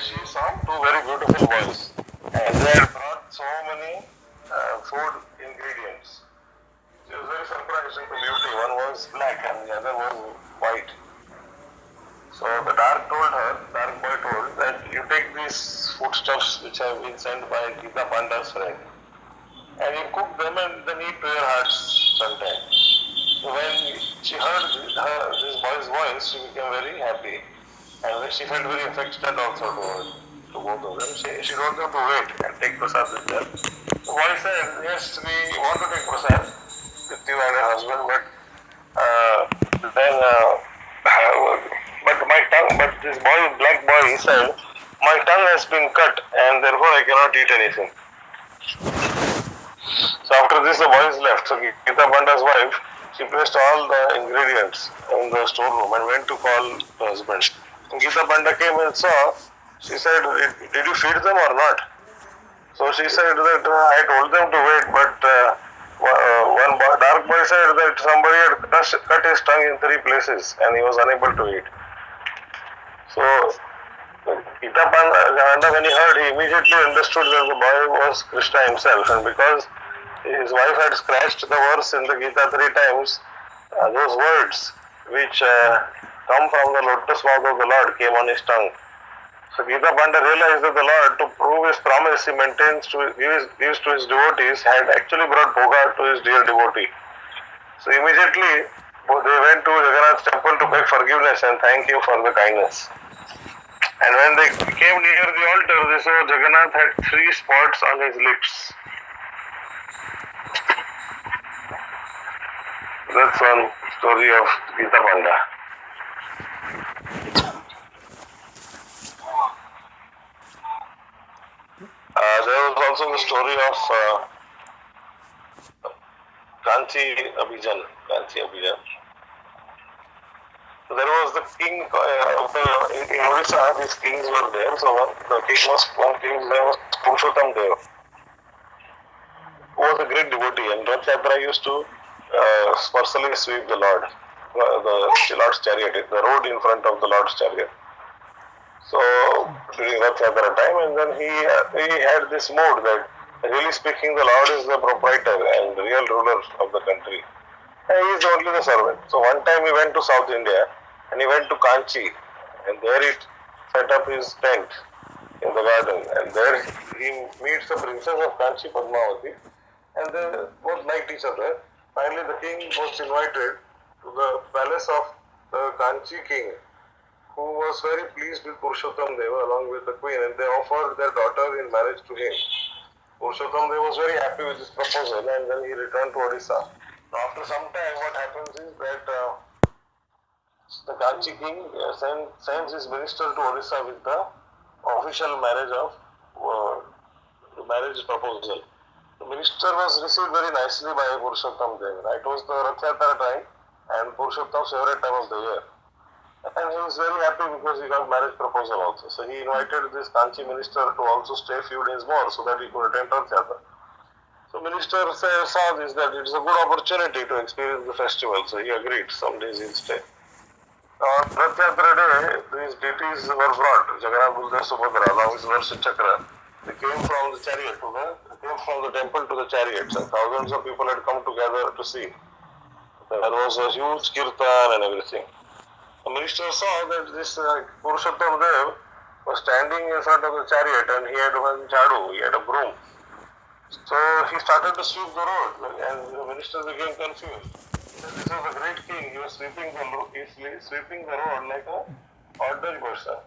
she saw two very beautiful boys, and they had brought so many food ingredients. She was very surprised at the beauty. One was black and the other was white. So the dark boy told that you take these foodstuffs which have been sent by Gita Panda's friend, and you cook them and then eat to your heart's content. So when she heard this boy's voice, she became very happy, and she felt very affectionate also to both of them. She told them to wait and take prasad with them. The boy said, yes, we want to take prasad with you and your husband, but then but this boy, black boy, he said, my tongue has been cut and therefore I cannot eat anything. So after this the boys left. So Gita Panda's wife, she placed all the ingredients in the storeroom and went to call the husband. And Gita Panda came and saw, she said, did you feed them or not? So she said that I told them to wait, but dark boy said that somebody had cut his tongue in 3 places and he was unable to eat. So Gita Panda, when he heard, he immediately understood that the boy was Krishna himself, and because his wife had scratched the verse in the Gita 3 times, those words which come from the lotus mouth of the Lord came on his tongue. So Gita Panda realized that the Lord, to prove his promise he maintains to gives to his devotees, had actually brought bhoga to his dear devotee. So immediately they went to Jagannath's temple to beg forgiveness and thank him for the kindness. And when they came near the altar, they saw Jagannath had 3 spots on his lips. That's one story of Gita Panda. There was also the story of Kanchi Abhijan. So there was the king in Odisha. These kings were there. So one king there was Purushottam Deva, who was a great devotee, and Rath Yatra used to personally sweep the Lord, the Lord's chariot, the road in front of the Lord's chariot. So during Rath Yatra time, and then he had this mood that really speaking, the Lord is the proprietor and the real ruler of the country, and he is only the servant. So one time he went to South India and he went to Kanchi, and there he set up his tent in the garden, and there he meets the princess of Kanchi, Padmavati, and they both liked each other. Finally, the king was invited to the palace of the Kanchi king, who was very pleased with Purushottam Deva along with the queen, and they offered their daughter in marriage to him. Purushottam Deva was very happy with this proposal, and then he returned to Odisha. Now, after some time, what happens is that the Kanchi king sends his minister to Odisha with the official marriage proposal. The minister was received very nicely by Purushottam Deva. It was the Rath Yatra time and Purushottam's favorite time of the year. And he was very happy because he got marriage proposal also. So he invited this Kanchi minister to also stay a few days more so that he could attend Rath Yatra. So minister saw this, that it is a good opportunity to experience the festival. So he agreed, some days he'll stay. On Rath Yatra day, these deities were brought, Jagannath, Baldev, Subhadra, along with Varsha Chakra. They came from the temple to the chariots, and thousands of people had come together to see. There was a huge kirtan and everything. The minister saw that this Purushottam Dev was standing in front of the chariot, and he had one jhadu, he had a broom. So he started to sweep the road, and the minister became confused. He said, this is a great king, he was sweeping the road like a ordinary person.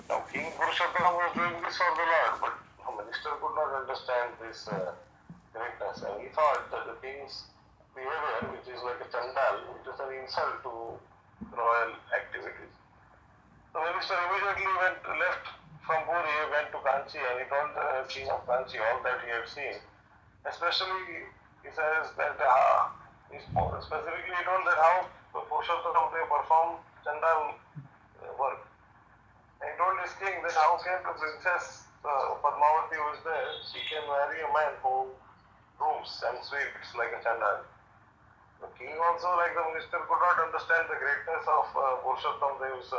Now, King Purushottam was doing this for the Lord, but the minister could not understand this greatness, and he thought that the king's behavior, which is like a chandal, it is an insult to royal activities. The minister immediately left from Puri, went to Kanchi, and he told the king of Kanchi all that he had seen. Especially, he says that specifically he told that how Purushottam they perform chandal work. And he told his king that how can the princess Padmavati who is there, she can marry a man who brooms and sweeps like a chandal. The king also, like the minister, could not understand the greatness of Purushottam Dev's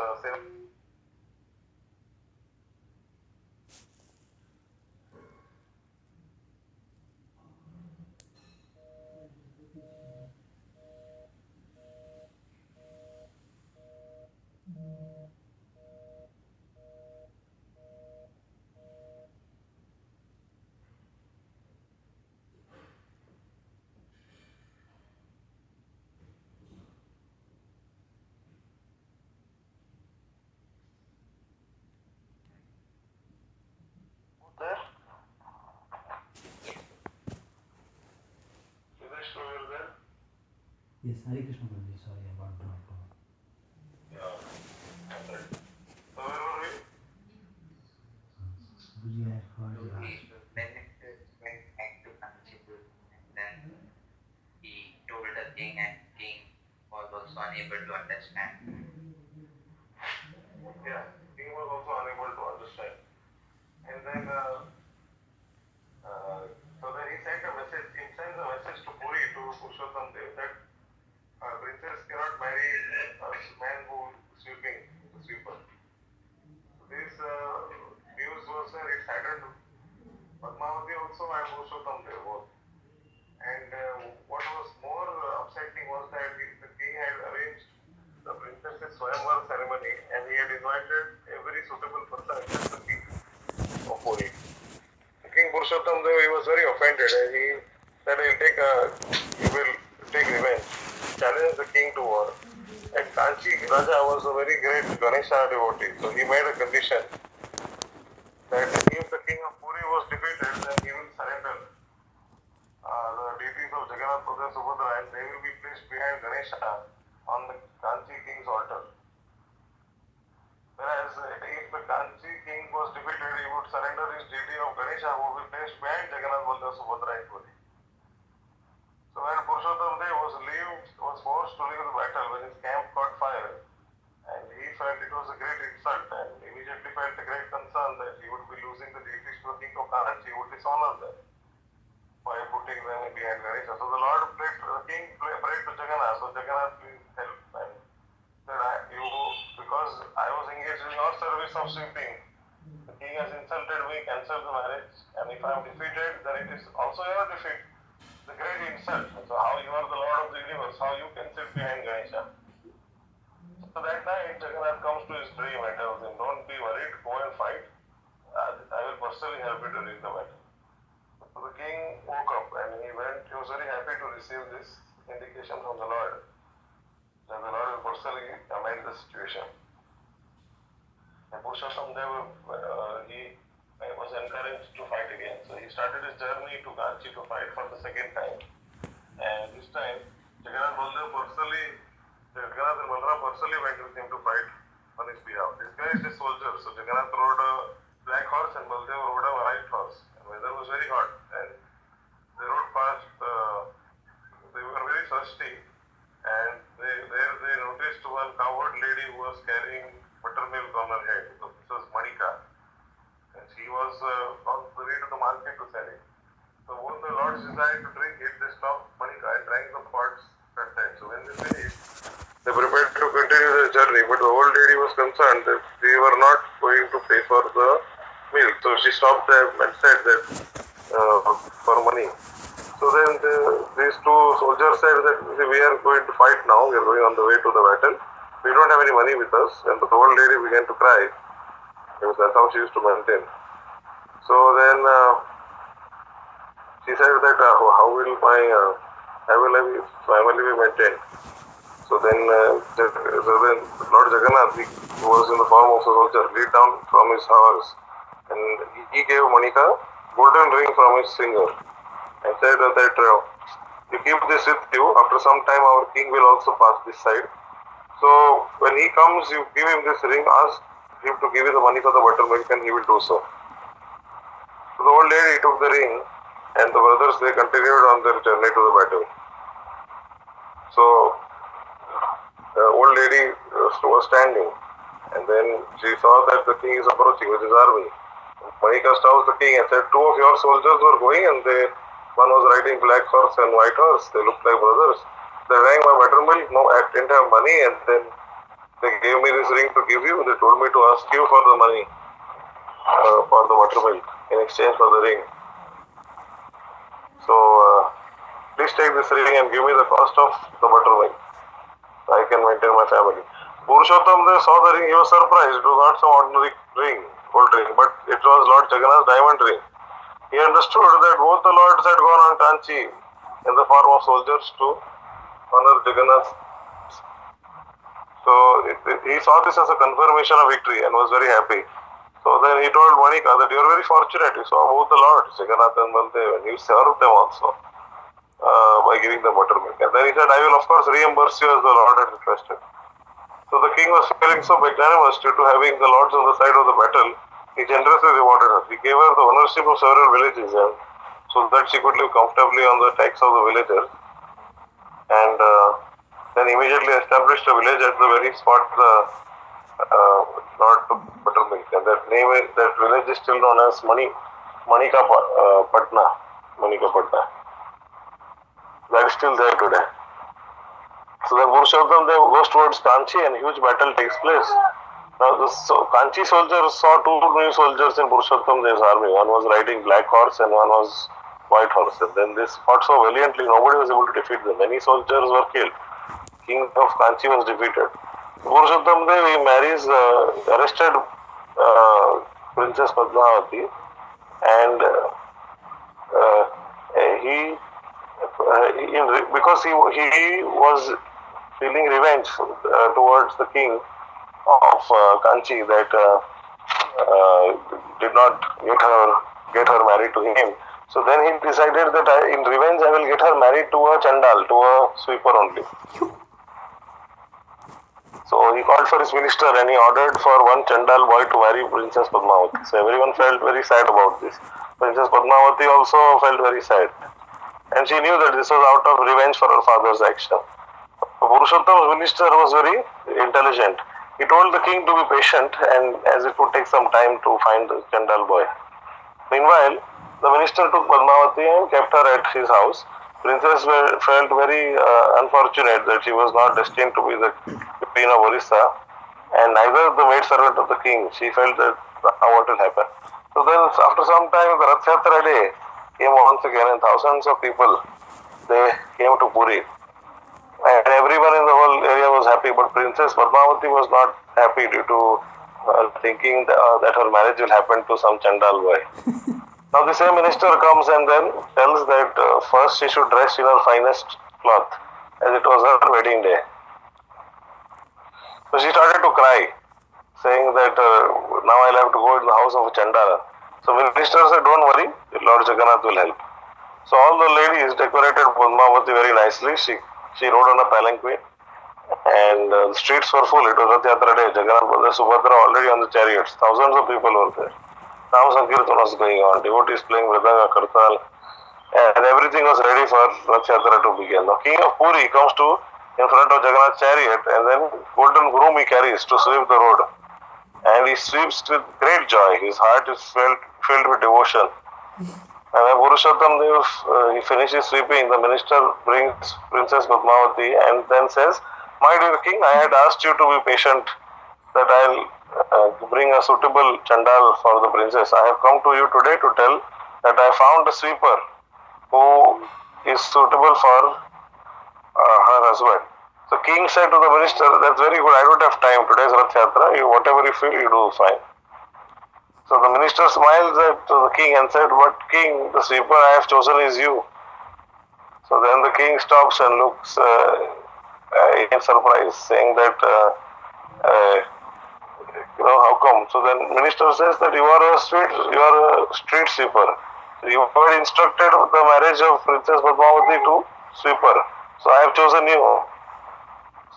Yes, Hare Krishna Prabhuji, sorry about that. Yeah, that's right. So where were we? Prabhuji, I heard So last. he went back to Kanchipur, and then he told the king, and king was also unable to understand. Yeah, he was also unable to understand. And then, so then he sent a message, he sends a message to Puri, to Purushottam Dev, that princess cannot marry a man who is sweeping, the sweeper. So this news was there, it saddened Padmavati also and Purushottam Dev both. And what was more upsetting was that the king had arranged the princess's Swayamvar ceremony and he had invited every suitable person except the king of Puri. King Purushottam Dev, he was very offended and he said he will take revenge, challenge the king to war. And Kanchi Raja was a very great Ganesha devotee, so he made a condition that if the king of Puri was defeated, then he will surrender the deities of Jagannath, Madhav, Subhadra, and they will be placed behind Ganesha on the Kanchi king's altar. Whereas if the Kanchi king was defeated, he would surrender his deity of Ganesha, who will be placed behind Jagannath, Madhav, Subhadra, and Puri. So when Purushottam Dev was forced to leave the battle when his camp caught fire, and he felt it was a great insult, and immediately felt a great concern that he would be losing the deities to the king of Kanchi, he would dishonor them by putting them behind Ganesha. So the Lord prayed, the king prayed to Jagannath, so Jagannath, please help. And said, because I was engaged in your service of sweeping, the king has insulted me, cancelled the marriage, and if I am defeated, then it is also your defeat. The great insult. So how you are the Lord of the universe, how you can sit behind Ganesha. So that night, Jagannath comes to his dream and tells him, don't be worried, go and fight. I will personally help you to win the battle. So the king woke up and he was very happy to receive this indication from the Lord, that the Lord will personally amend the situation. And Purushottam Dev, he was encouraged to fight again. So he started his journey to Kanchi to fight for the second time. And this time, Jagannath and Baldram personally went with him to fight on his behalf. This guy is a soldier, so Jagannath rode a black horse and Baldev rode a white horse. And weather was very hot, and they rode past. They were very thirsty, and they noticed one cowherd lady who was carrying buttermilk on her head. So this was Manika, and she was on the way to the market to sell it. So both the lords desired to drink it. They stopped Manika and drank the pots contained. So when they finished, they prepared to continue their journey. But the old lady was concerned that they were not going to pay for the milk. So she stopped them and said that for money. So then these two soldiers said that we are going to fight now. We are going on the way to the battle. We don't have any money with us. And the old lady began to cry. Because that's how she used to maintain. So then she said that how will my family be maintained? So then Lord Jagannath, who was in the form of a soldier, leaped down from his horse and he gave Manika golden ring from his finger and said that you keep this with you. After some time our king will also pass this side. So when he comes, you give him this ring, ask him to give you the money for the buttermilk and he will do so. So the old lady took the ring and the brothers, they continued on their journey to the battle. So the old lady was standing and then she saw that the king is approaching with his army. Manika stops the king and said, two of your soldiers were going and one was riding black horse and white horse. They looked like brothers. They drank my buttermilk. No, I didn't have money and then they gave me this ring to give you. They told me to ask you for the money for the buttermilk in exchange for the ring. So please take this ring and give me the cost of the buttermilk. I can maintain my family. Purushottam Dev saw the ring. He was surprised. It was not some ordinary ring, gold ring, but it was Lord Jagannath's diamond ring. He understood that both the lords had gone on Kanchi in the form of soldiers to honor Jagannath. So he saw this as a confirmation of victory and was very happy. So then he told Manika that you are very fortunate. You saw both the lords, Jagannath and Baldev, and you served them also. by giving the buttermilk. And then he said, I will of course reimburse you as the Lord had requested. So the king was feeling so magnanimous due to having the lords on the side of the battle. He generously rewarded her. He gave her the ownership of several villages, and so that she could live comfortably on the tax of the villagers. And then immediately established a village at the very spot the Lord took buttermilk. And that village is still known as Manika Patna. That is still there today. So then Purushottam Dev goes towards Kanchi and a huge battle takes place. Now the Kanchi soldiers saw two new soldiers in Purushottam Dev's army. One was riding black horse and one was white horse. And then they fought so valiantly, nobody was able to defeat them. Many soldiers were killed. King of Kanchi was defeated. Purushottam Dev, he marries arrested Princess Padmavati, and because he was feeling revenge towards the king of Kanchi that did not get her married to him. So then he decided that in revenge I will get her married to a chandal, to a sweeper only. So he called for his minister and he ordered for one chandal boy to marry Princess Padmavati. So everyone felt very sad about this. Princess Padmavati also felt very sad. And she knew that this was out of revenge for her father's action. Purushottam's minister was very intelligent. He told the king to be patient, and as it would take some time to find the Chandal boy. Meanwhile, the minister took Padmavati and kept her at his house. Princess felt very unfortunate that she was not destined to be the queen of Orissa, and neither the maidservant of the king. She felt that what will happen. So then, after some time, the Rath Yatra day came once again, and thousands of people, they came to Puri. And everyone in the whole area was happy, but Princess Padmavati was not happy due to thinking that her marriage will happen to some Chandal boy. Now the same minister comes and then tells that first she should dress in her finest cloth, as it was her wedding day. So she started to cry, saying that now I'll have to go in the house of a Chandala. So minister said, don't worry, Lord Jagannath will help. So all the ladies decorated Padmavati very nicely. She rode on a palanquin and the streets were full. It was Rath Yatra day. Jagannath, Baladev, Subhadra already on the chariots. Thousands of people were there. Nam Sankirtan was going on. Devotees playing Mridanga, Kartal, and everything was ready for Rath Yatra to begin. Now King of Puri comes to in front of Jagannath's chariot and then golden broom he carries to sweep the road. And he sweeps with great joy. His heart is filled with devotion. And when Purushottam Dev, he finishes sweeping, the minister brings Princess Padmavati and then says, my dear king, I had asked you to be patient that I'll bring a suitable chandal for the princess. I have come to you today to tell that I found a sweeper who is suitable for her husband. So king said to the minister, that's very good, I don't have time, today's Rath Yatra, whatever you feel, you do fine. So the minister smiles at the king and said, but king, the sweeper I have chosen is you. So then the king stops and looks in surprise, saying that, how come? So then minister says that you are a street sweeper. So you were instructed the marriage of Princess Padmavati to sweeper. So I have chosen you.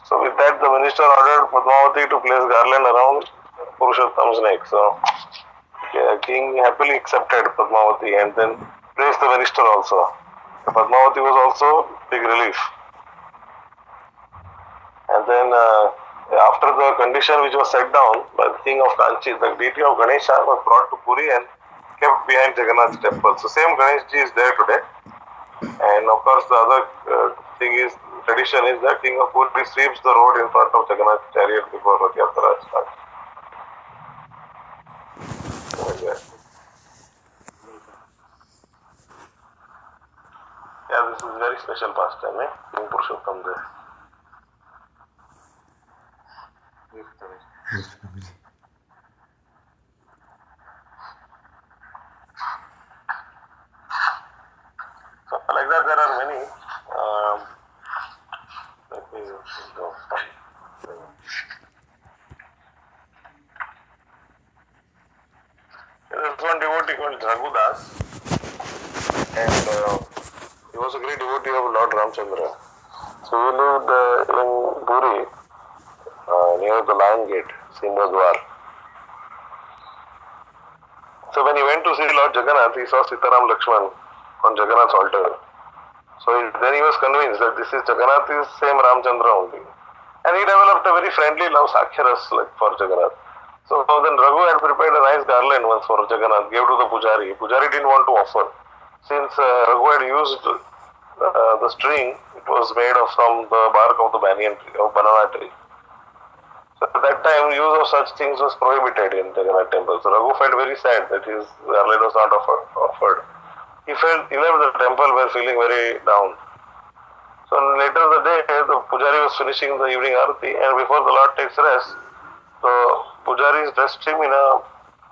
So with that the minister ordered Padmavati to place garland around Purushottam's neck. So king happily accepted Padmavati and then praised the minister also. Padmavati was also big relief. And then after the condition which was set down by the king of Kanchi, the deity of Ganesha was brought to Puri and kept behind Jagannath's temple. So same Ganeshji is there today. And of course the other tradition is that king of Puri sweeps the road in front of Jagannath's chariot before Rath Yatra starts. Yeah, this is a very special pastime, King Purushottam Dev. Yes, Prabhuji. So like that there are many. Let me go. There is one devotee called Raghudas, and He was a great devotee of Lord Ramchandra. So he lived in Puri, near the Lion Gate, Simbadwar. So when he went to see Lord Jagannath, he saw Sitaram Lakshman on Jagannath's altar. So then he was convinced that this is Jagannath is same Ramchandra only. And he developed a very friendly love, Sakhyaras, like for Jagannath. So then Raghu had prepared a nice garland once for Jagannath, gave to the Pujari. Pujari didn't want to offer. Since Raghu had used the string, it was made from the bark of the banana tree. So at that time, use of such things was prohibited in Jagannath temple. So Raghu felt very sad that his garland was not offered. He left the temple were feeling very down. So later the day, the Pujari was finishing the evening arati, and before the Lord takes rest, the Pujari dressed him in a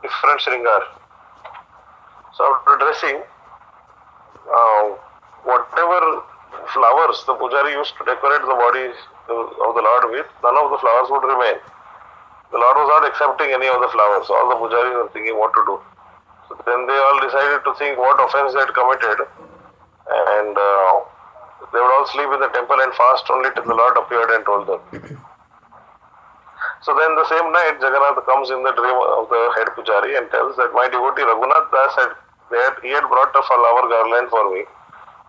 different shringar. So after dressing, whatever flowers the Pujari used to decorate the body of the Lord with, none of the flowers would remain. The Lord was not accepting any of the flowers. All the Pujaris were thinking what to do. So then they all decided to think what offense they had committed, and they would all sleep in the temple and fast only till the Lord appeared and told them. So then the same night, Jagannath comes in the dream of the head Pujari and tells that my devotee Raghunath Das he had brought a flower garland for me.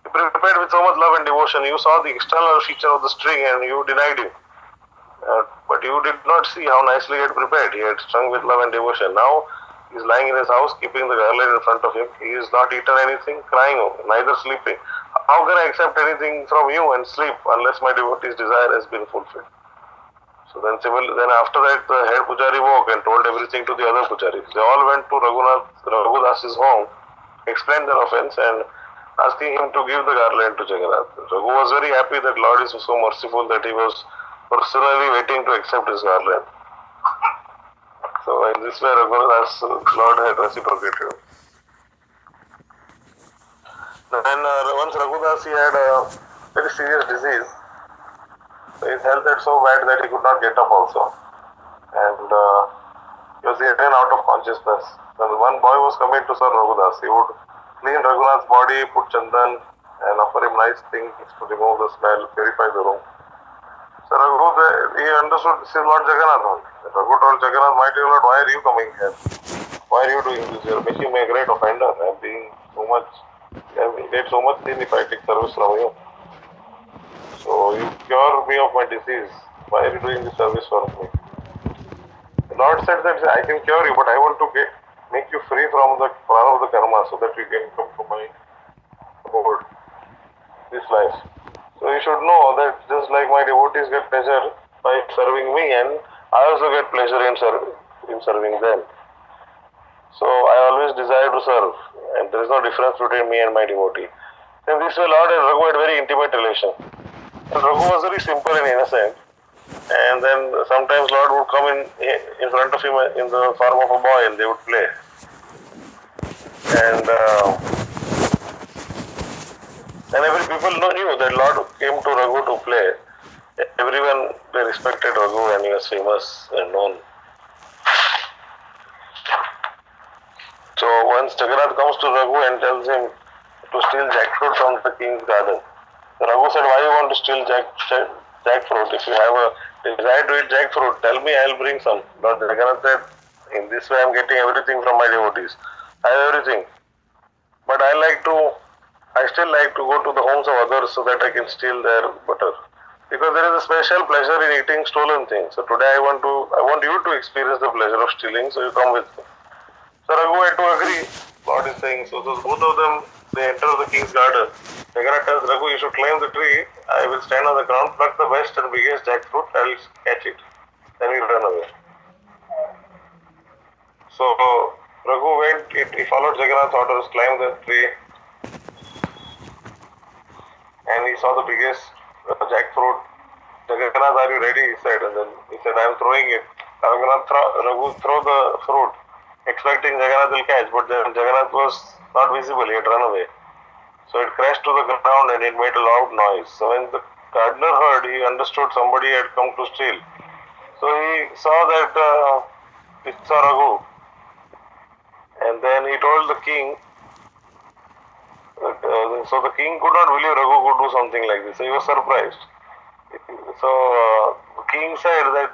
He prepared with so much love and devotion. You saw the external feature of the string and you denied him. But you did not see how nicely he had prepared. He had strung with love and devotion. Now he is lying in his house, keeping the garland in front of him. He is not eaten anything, crying, neither sleeping. How can I accept anything from you and sleep unless my devotee's desire has been fulfilled? So then after that, the head Pujari woke and told everything to the other Pujaris. They all went to Raghu Das's home, explained their offense and asking him to give the garland to Jagannath. Raghu was very happy that Lord is so merciful that he was personally waiting to accept his garland. So in this way, Raghunath's Lord had reciprocated. Then once Raghudas he had a very serious disease. His health had so bad that he could not get up also. And he was again out of consciousness. Then one boy was coming to serve Raghudas. He would clean Raghunath's body, put chandan and offer him nice things to remove the smell, purify the room. So Raghu, he understood this is Lord Jagannath. Raghu told Jagannath, my dear Lord, why are you coming here? Why are you doing this? You are making me a great offender. I am being so much, I get so much sin if I take service from you. So you cure me of my disease. Why are you doing this service for me? The Lord said that I can cure you, but I want to make you free from the power of the karma so that you can come to my abode, this life. So you should know that just like my devotees get pleasure by serving me, and I also get pleasure in serving them. So I always desire to serve, and there is no difference between me and my devotee. In this way, Lord and Raghu had very intimate relation. And Raghu was very simple and innocent. And then sometimes Lord would come in front of him in the form of a boy and they would play. And every people knew that Lord came to Raghu to play. Everyone, they respected Raghu and he was famous and known. So once Jagannath comes to Raghu and tells him to steal jackfruit from the king's garden. Raghu said, why you want to steal jackfruit? If you have a desire to eat jackfruit, tell me, I will bring some. Lord Jagannath said, in this way I am getting everything from my devotees. I have everything. But I still like to go to the homes of others so that I can steal their butter. Because there is a special pleasure in eating stolen things. So today I want you to experience the pleasure of stealing, so you come with me. So Raghu had to agree. Lord is saying, so both of them, they enter the king's garden. Jagannath tells Raghu, you should climb the tree. I will stand on the ground, pluck the best and biggest jackfruit. I will catch it. Then we run away. So Raghu went. He followed Jagannath's orders, climbed the tree, and he saw the biggest jackfruit. Jagannath, are you ready? He said, and then he said, I am throwing it. Raghu throw the fruit, expecting Jagannath will catch, but then Jagannath was not visible. He had run away. So it crashed to the ground and it made a loud noise. So when the gardener heard, he understood somebody had come to steal. So he saw that it's Raghu. And then he told the king So the king could not believe Raghu could do something like this. So he was surprised. So the king said that,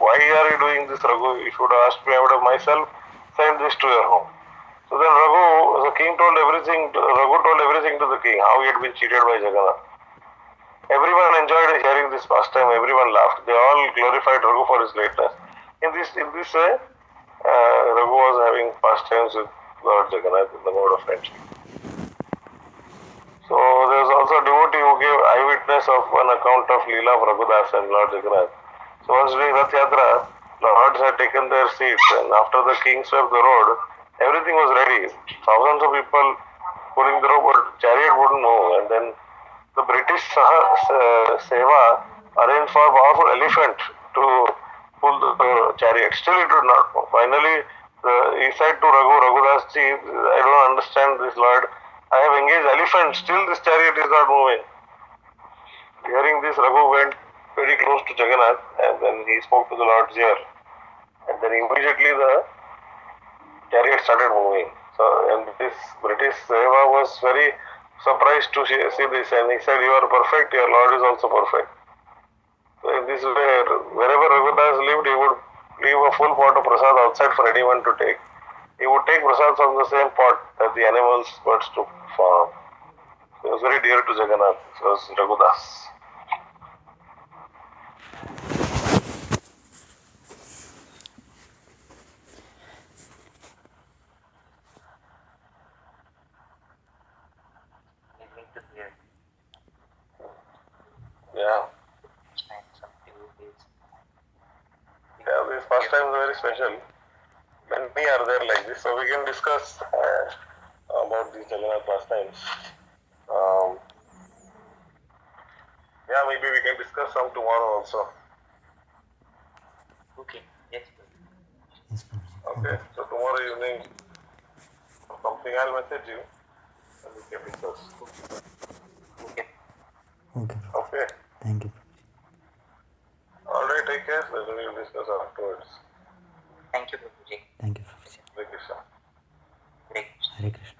why are you doing this, Raghu? You should have asked me. I would have myself sent this to your home. So then the king told everything. Raghu told everything to the king, how he had been cheated by Jagannath. Everyone enjoyed hearing this pastime. Everyone laughed. They all glorified Raghu for his lateness. In this way, Raghu was having pastimes with Lord Jagannath in the mode of friendship. So there was also a devotee who gave eyewitness of one account of Leela of Raghudas and Lord Jagannath. So once during Rath Yatra, lords had taken their seats, and after the king swept the road, everything was ready. Thousands of people pulling the rope, but chariot wouldn't move. And then the British Seva arranged for a powerful elephant to pull the chariot. Still it would not move. Finally, he said to Raghudas ji, I don't understand this, Lord. I have engaged elephant, still this chariot is not moving. Hearing this, Raghu went very close to Jagannath and then he spoke to the Lord's ear. And then immediately the chariot started moving. So, and this British Seva was very surprised to see this, and he said, you are perfect, your Lord is also perfect. So in this way, wherever Raghudas lived, he would leave a full pot of prasad outside for anyone to take. He would take prasad from the same pot that the animals, birds took from. He was very dear to Jagannath. It was Raghudas. Amazing to hear. Yeah. And some devotees. Yeah, these pastimes are very special. Many are there like this, so we can discuss about these Jagannath pastimes. Yeah, maybe we can discuss some tomorrow also. Okay. Yes, Prabhu. Yes, Prabhuji. Okay, so tomorrow evening or something I'll message you and we can discuss. Okay. Okay, Prabhuji. Okay, Thank you, Prabhuji. alright, take care. Then we will discuss afterwards. Thank you, Prabhuji. Thank you, Prabhuji. Hare Krishna. Hare Krishna. Hare Krishna.